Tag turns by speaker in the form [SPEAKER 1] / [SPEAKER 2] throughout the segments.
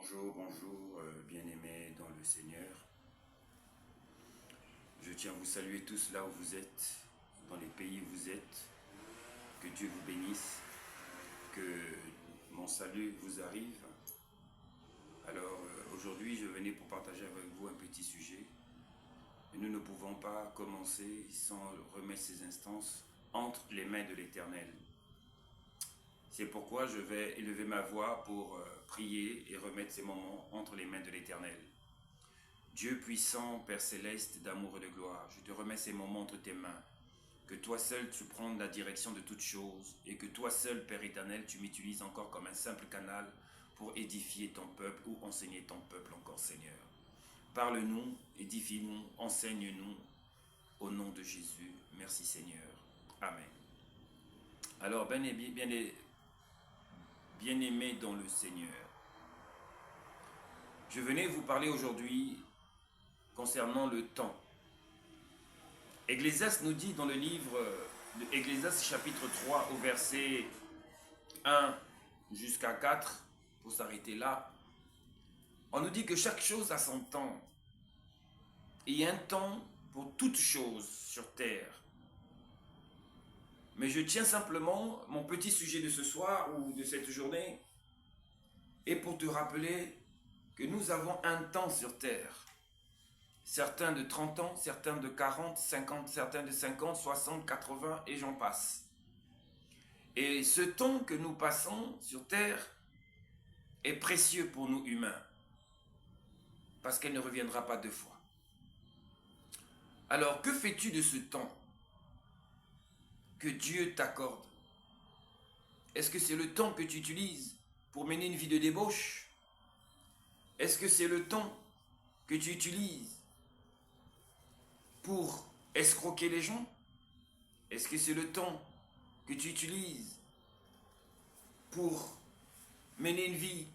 [SPEAKER 1] Bonjour, bien-aimés dans le Seigneur. Je tiens à vous saluer tous là où vous êtes, dans les pays où vous êtes. Que Dieu vous bénisse, que mon salut vous arrive. Alors aujourd'hui, je venais pour partager avec vous un petit sujet. Nous ne pouvons pas commencer sans remettre ces instances entre les mains de l'Éternel. C'est pourquoi je vais élever ma voix pour prier et remettre ces moments entre les mains de l'Éternel. Dieu puissant, Père céleste, d'amour et de gloire, je te remets ces moments entre tes mains. Que toi seul tu prennes la direction de toutes choses et que toi seul, Père éternel, tu m'utilises encore comme un simple canal pour édifier ton peuple ou enseigner ton peuple encore, Seigneur. Parle-nous, édifie-nous, enseigne-nous au nom de Jésus. Merci, Seigneur. Amen. Alors, bien-aimés dans le Seigneur, je venais vous parler aujourd'hui concernant le temps. Ecclésiaste nous dit dans le livre de Ecclésiaste chapitre 3 au verset 1 jusqu'à 4, pour s'arrêter là, on nous dit que chaque chose a son temps. Et il y a un temps pour toute chose sur terre. Mais je tiens simplement, mon petit sujet de ce soir ou de cette journée, est pour te rappeler que nous avons un temps sur terre. Certains de 30 ans, certains de 40, 50, certains de 50, 60, 80 et j'en passe. Et ce temps que nous passons sur terre est précieux pour nous humains, parce qu'elle ne reviendra pas deux fois. Alors, que fais-tu de ce temps que Dieu t'accorde? Est-ce que c'est le temps que tu utilises pour mener une vie de débauche? Est-ce que c'est le temps que tu utilises pour escroquer les gens? Est-ce que c'est le temps que tu utilises pour mener une vie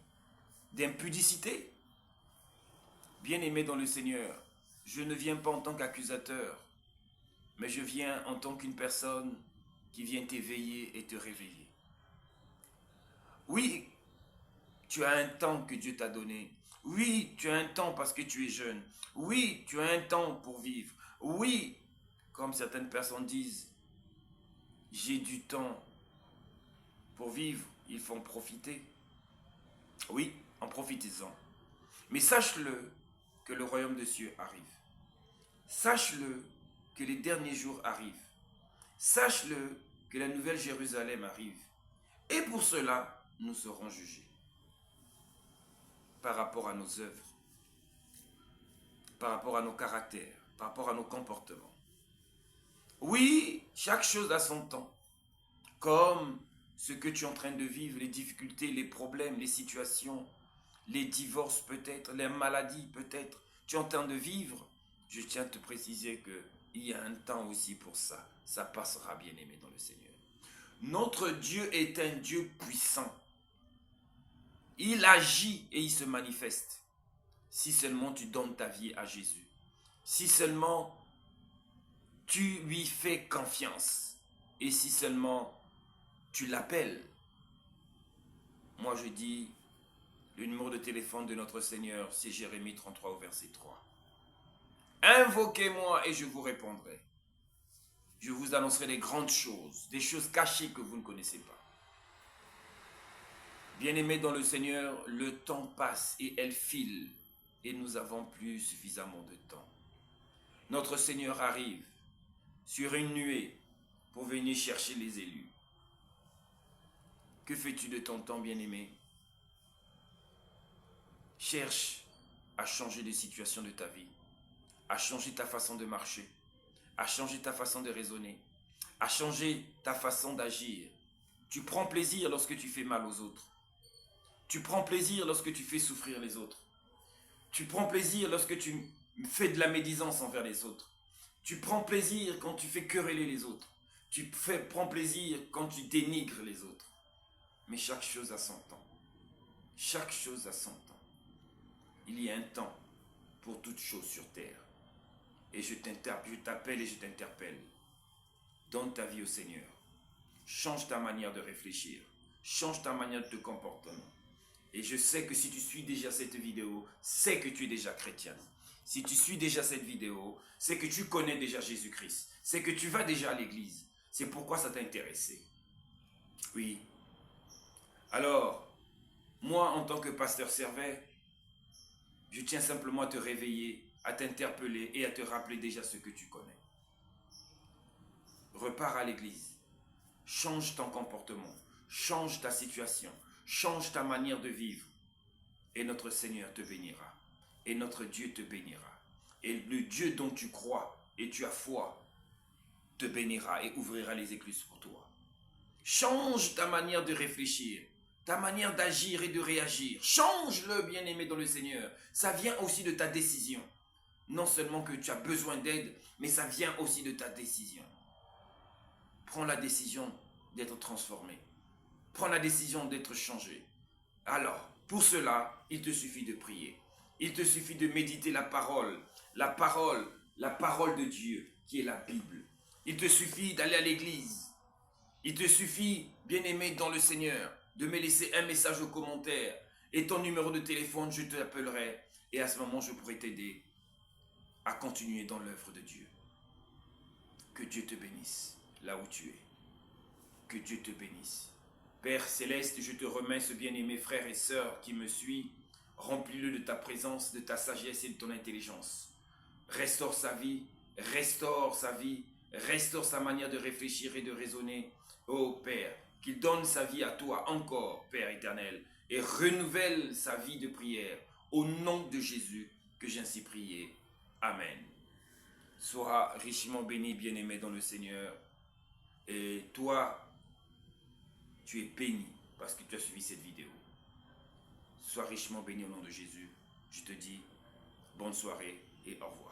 [SPEAKER 1] d'impudicité? Bien-aimé dans le Seigneur, je ne viens pas en tant qu'accusateur, mais je viens en tant qu'une personne qui vient t'éveiller et te réveiller. Oui, tu as un temps que Dieu t'a donné. Oui, tu as un temps parce que tu es jeune. Oui, tu as un temps pour vivre. Oui, comme certaines personnes disent, j'ai du temps pour vivre, il faut en profiter. Oui, en profitez-en. Mais sache-le que le royaume des cieux arrive. Sache-le que les derniers jours arrivent. Sache-le que la nouvelle Jérusalem arrive. Et pour cela, nous serons jugés par rapport à nos œuvres, par rapport à nos caractères, par rapport à nos comportements. Oui, chaque chose a son temps. Comme ce que tu es en train de vivre, les difficultés, les problèmes, les situations, les divorces peut-être, les maladies peut-être, tu es en train de vivre. Je tiens à te préciser qu'il y a un temps aussi pour ça. Ça passera, bien-aimé dans le Seigneur. Notre Dieu est un Dieu puissant. Il agit et il se manifeste. Si seulement tu donnes ta vie à Jésus. Si seulement tu lui fais confiance. Et si seulement tu l'appelles. Moi je dis, le numéro de téléphone de notre Seigneur, c'est Jérémie 33 au verset 3. Invoquez-moi et je vous répondrai. Je vous annoncerai des grandes choses, des choses cachées que vous ne connaissez pas. Bien-aimés dans le Seigneur, le temps passe et elle file et nous n'avons plus suffisamment de temps. Notre Seigneur arrive sur une nuée pour venir chercher les élus. Que fais-tu de ton temps, bien-aimé? Cherche à changer de situation de ta vie, à changer ta façon de marcher, à changer ta façon de raisonner, à changer ta façon d'agir. Tu prends plaisir lorsque tu fais mal aux autres. Tu prends plaisir lorsque tu fais souffrir les autres. Tu prends plaisir lorsque tu fais de la médisance envers les autres. Tu prends plaisir quand tu fais quereller les autres. Prends plaisir quand tu dénigres les autres. Mais chaque chose a son temps. Chaque chose a son temps. Il y a un temps pour toute chose sur terre. Et je t'appelle et je t'interpelle. Donne ta vie au Seigneur. Change ta manière de réfléchir. Change ta manière de te comporter. Et je sais que si tu suis déjà cette vidéo, c'est que tu es déjà chrétien. Si tu suis déjà cette vidéo, c'est que tu connais déjà Jésus-Christ. C'est que tu vas déjà à l'église. C'est pourquoi ça t'a intéressé. Oui. Alors, moi, en tant que pasteur Servet, je tiens simplement à te réveiller, à t'interpeller et à te rappeler déjà ce que tu connais. Repars à l'église. Change ton comportement. Change ta situation. Change ta manière de vivre. Et notre Seigneur te bénira. Et notre Dieu te bénira. Et le Dieu dont tu crois et tu as foi te bénira et ouvrira les écluses pour toi. Change ta manière de réfléchir, ta manière d'agir et de réagir. Change-le, bien-aimé dans le Seigneur. Ça vient aussi de ta décision. Non seulement que tu as besoin d'aide, mais ça vient aussi de ta décision. Prends la décision d'être transformé. Prends la décision d'être changé. Alors, pour cela, il te suffit de prier. Il te suffit de méditer la parole de Dieu, qui est la Bible. Il te suffit d'aller à l'église. Il te suffit, bien-aimé dans le Seigneur, de me laisser un message au commentaire et ton numéro de téléphone, je te l'appellerai. Et à ce moment, je pourrai t'aider à continuer dans l'œuvre de Dieu. Que Dieu te bénisse là où tu es. Que Dieu te bénisse. Père Céleste, je te remets ce bien-aimé frère et sœur qui me suit. Remplis-le de ta présence, de ta sagesse et de ton intelligence. Restaure sa vie, restaure sa vie, restaure sa manière de réfléchir et de raisonner. Ô Père, qu'il donne sa vie à toi encore, Père éternel, et renouvelle sa vie de prière. Au nom de Jésus que j'ai ainsi prié. Amen. Sois richement béni, bien-aimé dans le Seigneur. Et toi, tu es béni parce que tu as suivi cette vidéo. Sois richement béni au nom de Jésus. Je te dis bonne soirée et au revoir.